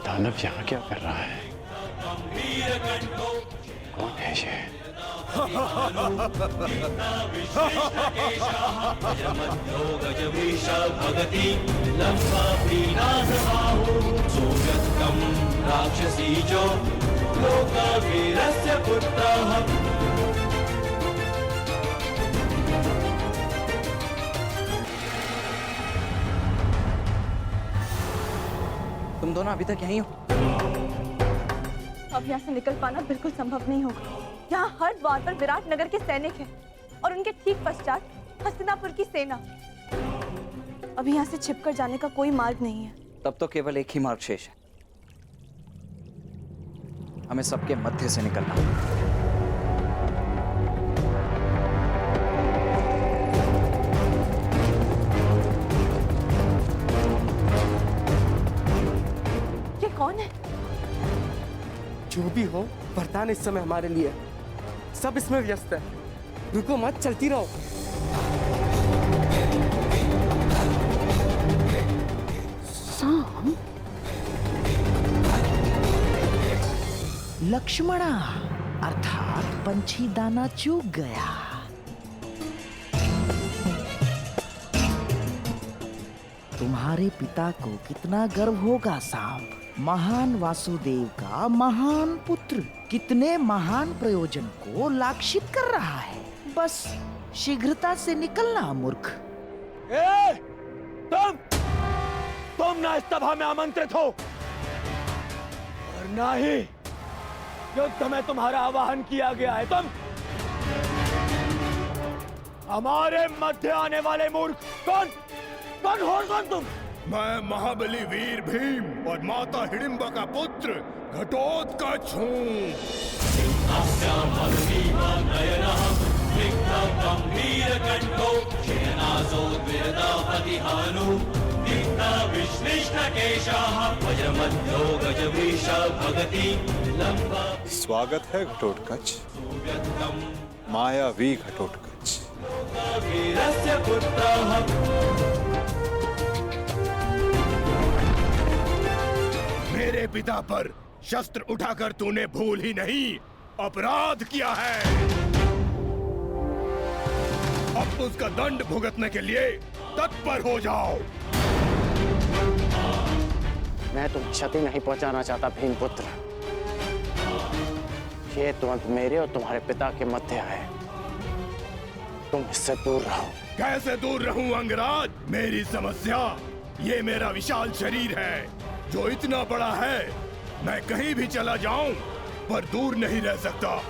दानव यहाँ क्या कर रहा है? कौन है ये? राक्षसीजो लोकवीरस्य पुत्रः। तुम दोनों अभी तक यहीं हो? अब यहाँ से निकल पाना बिल्कुल संभव नहीं होगा। यहाँ हर द्वार पर विराट नगर के सैनिक हैं और उनके ठीक पश्चात हस्तिनापुर की सेना। अभी यहाँ से छिपकर जाने का कोई मार्ग नहीं है। तब तो केवल एक ही मार्ग शेष है, हमें सबके मध्य से निकलना होगा। ये कौन है? जो भी हो, वरदान इस समय हमारे लिए। सब इसमें व्यस्त है, रुको मत, चलती रहो। साम, लक्ष्मणा अर्थात पंछी दाना चूक गया। तुम्हारे पिता को कितना गर्व होगा साम, महान वासुदेव का महान पुत्र कितने महान प्रयोजन को लाक्षित कर रहा है। बस शीघ्रता से निकलना मूर्ख। तुम ना इस सभा में आमंत्रित हो और ना ही युद्ध में तुम्हारा आवाहन किया गया है। तुम हमारे मध्य आने वाले मूर्ख कौन हो तुम? मैं महाबली वीर भीम और माता हिडिंबा का पुत्र घटोत्कच हूँ। स्वागत है घटोत्कच, मायावी घटोत्कच। मेरे पिता पर शस्त्र उठाकर तूने भूल ही नहीं अपराध किया है। अब उसका दंड भुगतने के लिए तत्पर हो जाओ। मैं तुम्हें क्षति नहीं पहुंचाना चाहता भीमपुत्र। ये तुरंत मेरे और तुम्हारे पिता के मध्य है, तुम इससे दूर रहो। कैसे दूर रहूं अंगराज? मेरी समस्या ये मेरा विशाल शरीर है जो इतना बड़ा है, मैं कहीं भी चला जाऊं पर दूर नहीं रह सकता।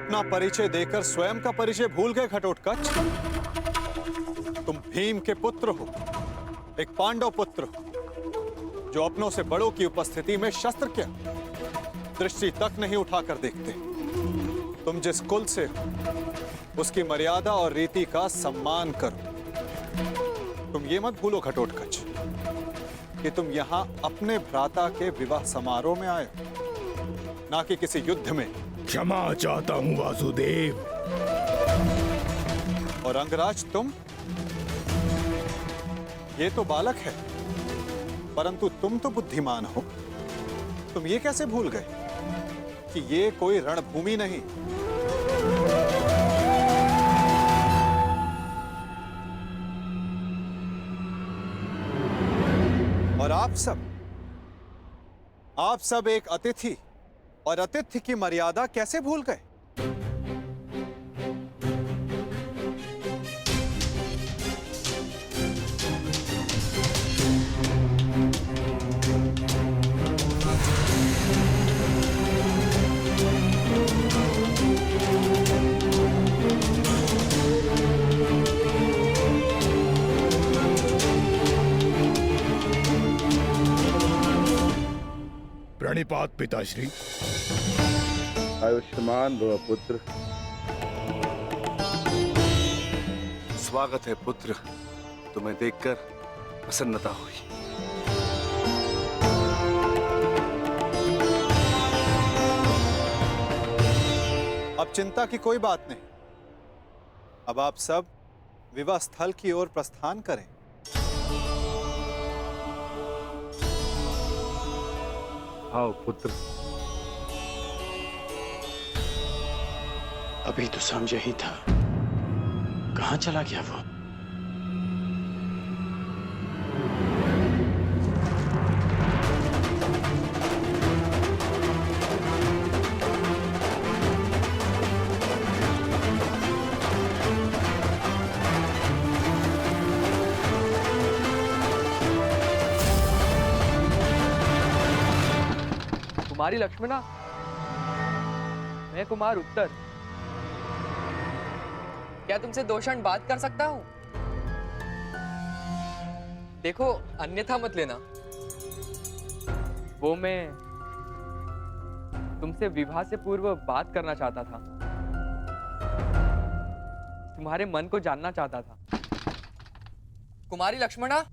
अपना परिचय देकर स्वयं का परिचय भूल गए घटोत्कच? तुम भीम के पुत्र हो, एक पांडव पुत्र हो, जो अपनों से बड़ों की उपस्थिति में शस्त्र क्या दृष्टि तक नहीं उठाकर देखते। तुम जिस कुल से हो उसकी मर्यादा और रीति का सम्मान करो। तुम ये मत भूलो घटोत्कच कि तुम यहां अपने भ्राता के विवाह समारोह में आए हो, ना कि किसी युद्ध में। क्षमा चाहता हूं वासुदेव। और अंगराज तुम, ये तो बालक है, परंतु तुम तो बुद्धिमान हो। तुम ये कैसे भूल गए कि ये कोई रणभूमि नहीं, और आप सब एक अतिथि और अतिथि की मर्यादा कैसे भूल गए? प्रणिपात पिताश्री। आयुष्मान भव पुत्र। स्वागत है पुत्र, तुम्हें देखकर प्रसन्नता हुई। अब चिंता की कोई बात नहीं। अब आप सब विवाह स्थल की ओर प्रस्थान करें। आओ पुत्र। अभी तो समझ ही था, कहां चला गया वो? कुमारी लक्ष्मणा, मैं कुमार उत्तर। क्या तुमसे 2 क्षण बात कर सकता हूं? देखो, अन्यथा मत लेना। वो मैं तुमसे विवाह से पूर्व बात करना चाहता था, तुम्हारे मन को जानना चाहता था। कुमारी लक्ष्मणा,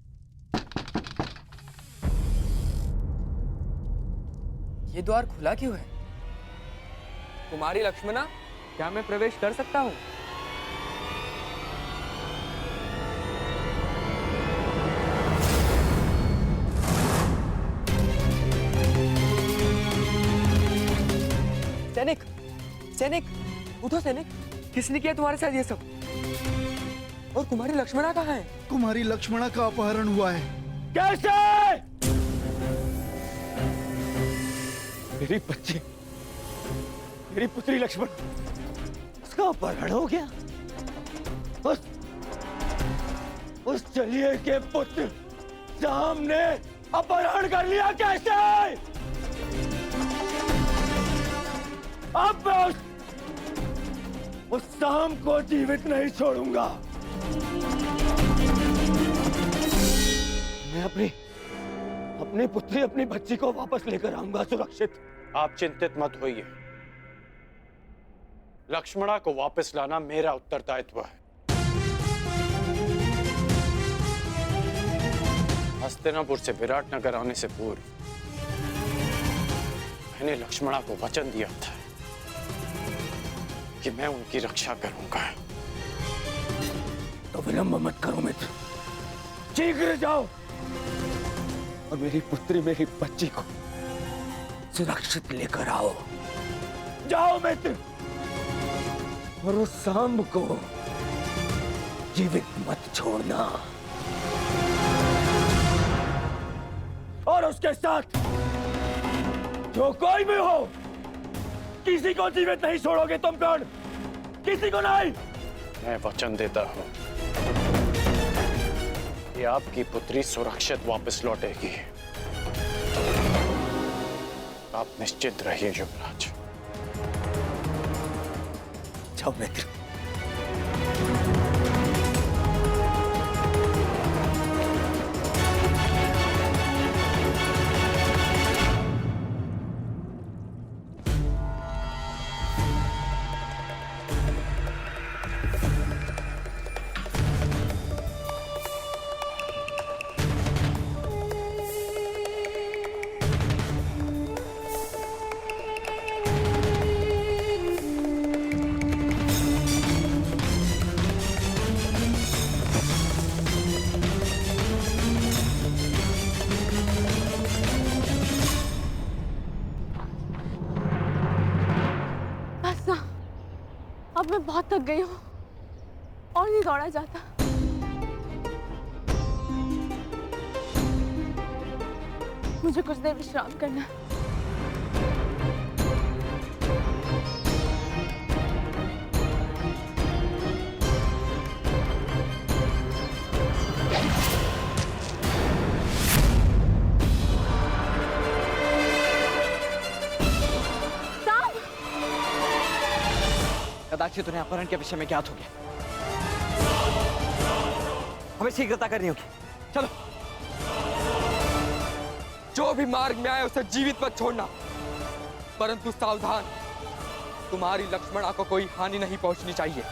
ये द्वार खुला क्यों है? कुमारी लक्ष्मणा, क्या मैं प्रवेश कर सकता हूं? सैनिक, सैनिक, उठो सैनिक। किसने किया तुम्हारे साथ ये सब? और कुमारी लक्ष्मणा कहाँ है? कुमारी लक्ष्मणा का अपहरण हुआ है। कैसे? मेरी बच्ची, मेरी पुत्री लक्ष्मण, उसका अपहरण हो गया। उस चलिए के पुत्र सामने अपहरण कर लिया कैसे? अब मैं उस शाम को जीवित नहीं छोड़ूंगा। मैं अपनी पुत्री, अपनी बच्ची को वापस लेकर आऊंगा सुरक्षित। आप चिंतित मत होइए, लक्ष्मणा को वापस लाना मेरा उत्तरदायित्व है। हस्तिनापुर से विराटनगर आने से पूर्व मैंने लक्ष्मणा को वचन दिया था कि मैं उनकी रक्षा करूंगा। तो विलंब मत करो मित्र, शीघ्र जाओ और मेरी पुत्री, मेरी बच्ची को सुरक्षित लेकर आओ। जाओ मित्र, और उस सांब को जीवित मत छोड़ना। और उसके साथ जो कोई भी हो, किसी को जीवित नहीं छोड़ोगे तुम। कौन? किसी को नहीं। मैं वचन देता हूं कि आपकी पुत्री सुरक्षित वापस लौटेगी। आप निश्चित रहिए युवराज। जाओ मित्र। बस ना, अब मैं बहुत थक गई हूँ और नहीं दौड़ा जाता। मुझे कुछ देर विश्राम करना है। कदाचित उन्हें अपहरण के विषय में ज्ञात हो गया। हमें शीघ्रता करनी होगी। चलो। जो भी मार्ग में आए उसे जीवित मत छोड़ना, परंतु सावधान, तुम्हारी लक्ष्मणा को कोई हानि नहीं पहुंचनी चाहिए।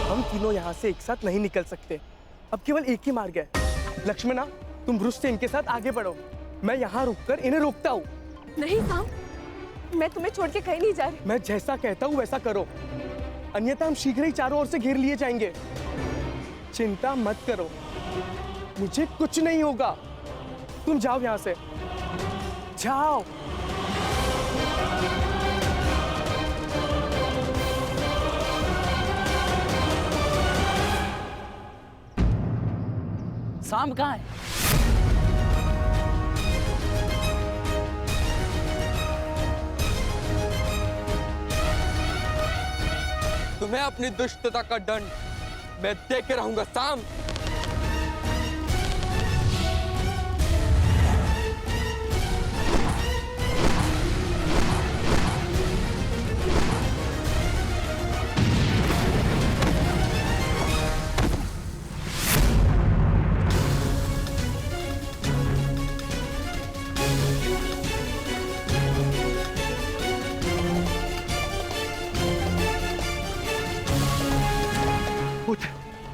हम तीनों यहाँ से एक साथ नहीं निकल सकते। अब केवल एक ही मार्ग है। लक्ष्मणा, तुम ब्रुश से इनके साथ आगे बढ़ो, मैं यहाँ रुककर इन्हें रोकता हूँ। नहीं साम, मैं तुम्हें छोड़ के कहीं नहीं जा रही। मैं जैसा कहता हूँ वैसा करो, अन्यथा हम शीघ्र ही चारों ओर से घेर लिए जाएंगे। चिंता मत करो, मुझे कुछ नहीं होगा। तुम जाओ यहाँ से, जाओ। शाम कहाँ है? तुम्हें अपनी दुष्टता का दंड मैं दे के रहूंगा साम।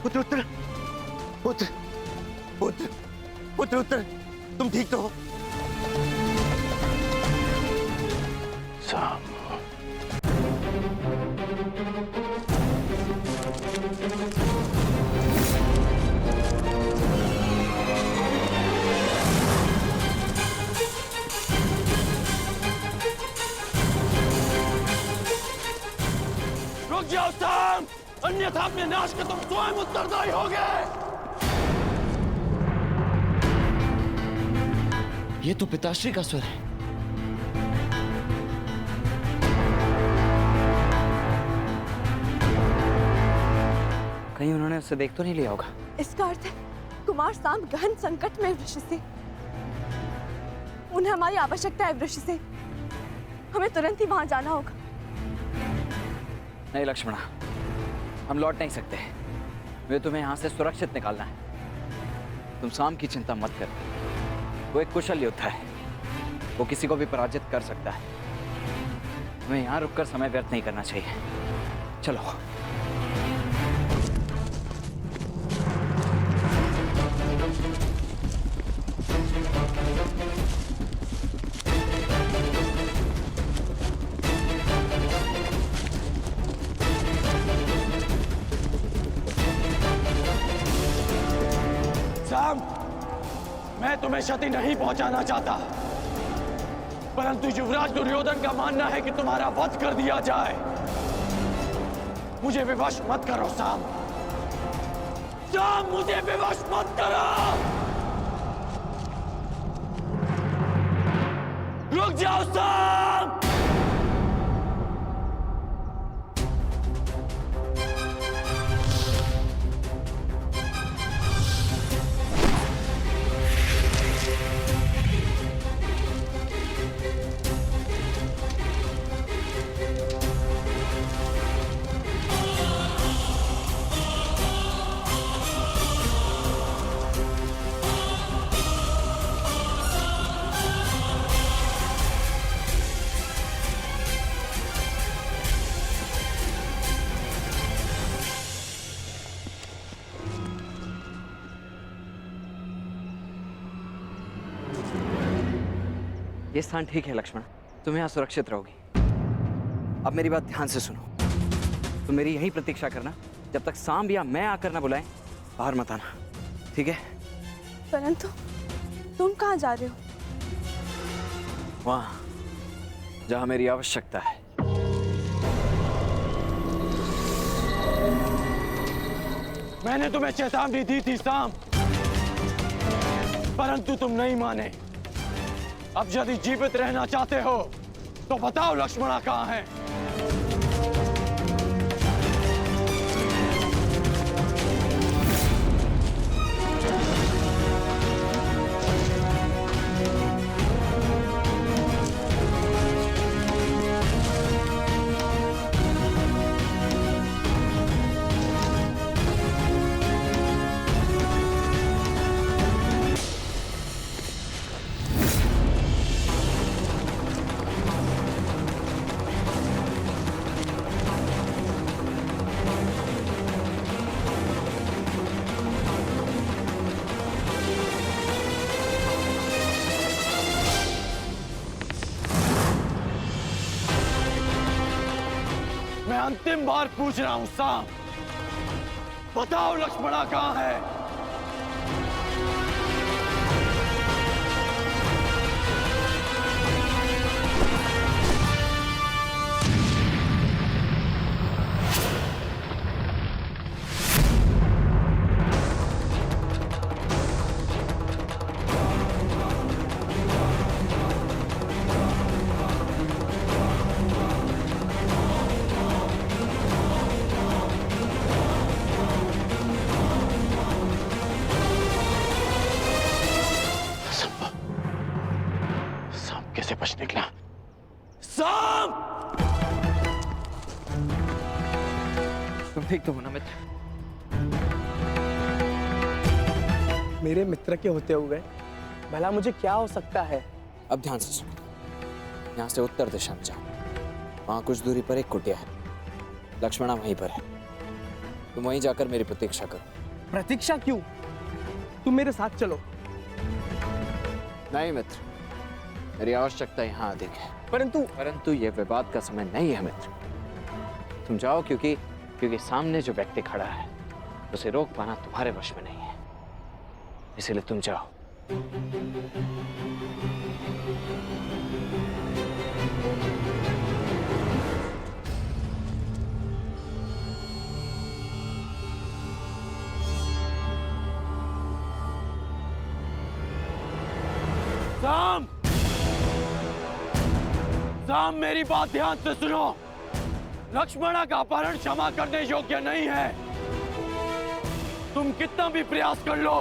पुत्र उत्तर, पुत्र पुत्र पुत्र उत्तर, तुम ठीक तो हो? शाम, रुक जाओ शाम, अन्यथा अपने नाश के तुम स्वयं उत्तरदायी होगे। ये तो पिताश्री का स्वर है। कहीं उन्होंने उसे देख तो नहीं लिया होगा। इसका अर्थ है कुमार साम गहन संकट में है वृष से। उन्हें हमारी आवश्यकता है वृष से। हमें तुरंत ही वहां जाना होगा। नहीं लक्ष्मणा, हम लौट नहीं सकते। वे तुम्हें यहाँ से सुरक्षित निकालना है। तुम शाम की चिंता मत कर। वो एक कुशल योद्धा है, वो किसी को भी पराजित कर सकता है। तुम्हें यहाँ रुककर समय व्यर्थ नहीं करना चाहिए। चलो। शाम, मैं तुम्हें क्षति नहीं पहुंचाना चाहता, परंतु युवराज दुर्योधन का मानना है कि तुम्हारा वध कर दिया जाए। मुझे विवश मत करो शाम। शाम, मुझे विवश मत करो। रुक जाओ शाम। ये स्थान ठीक है लक्ष्मण, तुम यहाँ सुरक्षित रहोगी। अब मेरी बात ध्यान से सुनो, तुम मेरी यही प्रतीक्षा करना, जब तक सांब या मैं आकर ना बुलाएं, बाहर मत आना, ठीक है? परंतु तुम कहाँ जा रहे हो? वहां जहां मेरी आवश्यकता है। मैंने तुम्हें चेतावनी दी थी सांब, परंतु तुम नहीं माने। अब यदि जीवित रहना चाहते हो तो बताओ लक्ष्मणा कहाँ है? मैं अंतिम बार पूछ रहा हूं सांब, बताओ लक्ष्मणा कहाँ है? कैसे बच निकला? सांप! तुम ठीक तो हो ना मित्र? मेरे मित्र के होते हुए भला मुझे क्या हो सकता है? अब ध्यान से सुनो, यहाँ से उत्तर दिशा में जाओ, वहां कुछ दूरी पर एक कुटिया है, लक्ष्मणा वहीं पर है, तुम वहीं जाकर मेरी प्रतीक्षा करो। प्रतीक्षा क्यों? तुम मेरे साथ चलो। नहीं मित्र, मेरी आवश्यकता यहाँ अधिक है। परंतु यह विवाद का समय नहीं है मित्र, तुम जाओ, क्योंकि सामने जो व्यक्ति खड़ा है उसे रोक पाना तुम्हारे वश में नहीं है, इसलिए तुम जाओ। सांब! सांब, मेरी बात ध्यान से सुनो। लक्ष्मणा का अपहरण क्षमा करने योग्य नहीं है। तुम कितना भी प्रयास कर लो,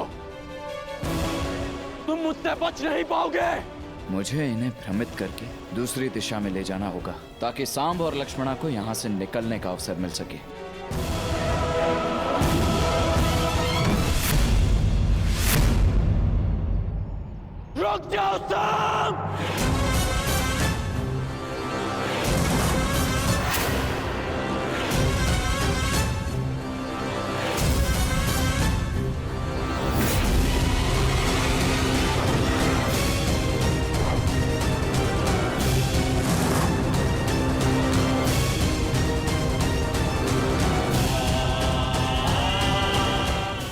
तुम मुझसे बच नहीं पाओगे। मुझे इन्हें भ्रमित करके दूसरी दिशा में ले जाना होगा, ताकि सांब और लक्ष्मणा को यहाँ से निकलने का अवसर मिल सके। रुक जाओ सांब!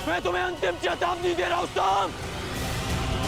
मैं तुम्हें अंतिम चेतावनी दे रहा हूं सांब!